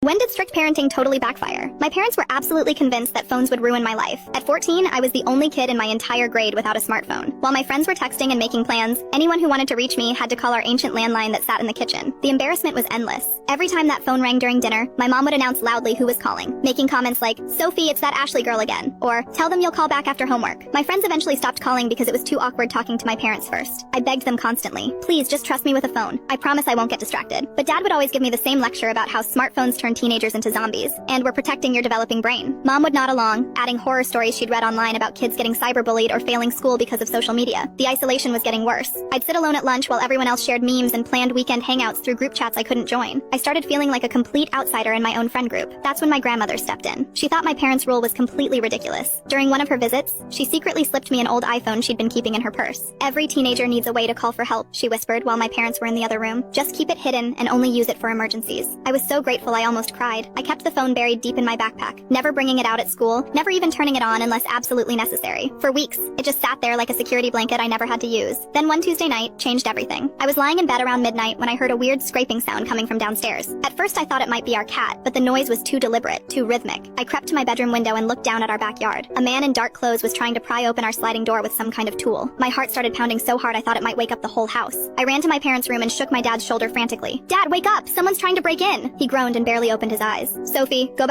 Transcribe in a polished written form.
When did strict parenting totally backfire? My parents were absolutely convinced that phones would ruin my life. At 14, I was the only kid in my entire grade without a smartphone. While my friends were texting and making plans, anyone who wanted to reach me had to call our ancient landline that sat in the kitchen. The embarrassment was endless. Every time that phone rang during dinner, my mom would announce loudly who was calling, making comments like, "Sophie, it's that Ashley girl again," or "Tell them you'll call back after homework." My friends eventually stopped calling because it was too awkward talking to my parents first. I begged them constantly, "Please just trust me with a phone. I promise I won't get distracted." But Dad would always give me the same lecture about how smartphones turn teenagers into zombies and were protecting your developing brain. Mom would nod along, adding horror stories she'd read online about kids getting cyberbullied or failing school because of social media. The isolation was getting worse. I'd sit alone at lunch while everyone else shared memes and planned weekend hangouts through group chats I couldn't join. I started feeling like a complete outsider in my own friend group. That's when my grandmother stepped in. She thought my parents' rule was completely ridiculous. During one of her visits, she secretly slipped me an old iPhone she'd been keeping in her purse. "Every teenager needs a way to call for help," she whispered while my parents were in the other room. "Just keep it hidden and only use it for emergencies." I was so grateful I almost cried. I kept the phone buried deep in my backpack, never bringing it out at school, never even turning it on unless absolutely necessary. For weeks, it just sat there like a security blanket I never had to use. Then one Tuesday night changed everything. I was lying in bed around midnight when I heard a weird scraping sound coming from downstairs. At first I thought it might be our cat, but the noise was too deliberate, too rhythmic. I crept to my bedroom window and looked down at our backyard. A man in dark clothes was trying to pry open our sliding door with some kind of tool. My heart started pounding so hard I thought it might wake up the whole house. I ran to my parents' room and shook my dad's shoulder frantically. "Dad, wake up! Someone's trying to break in!" He groaned and barely opened his eyes. "Sophie, go back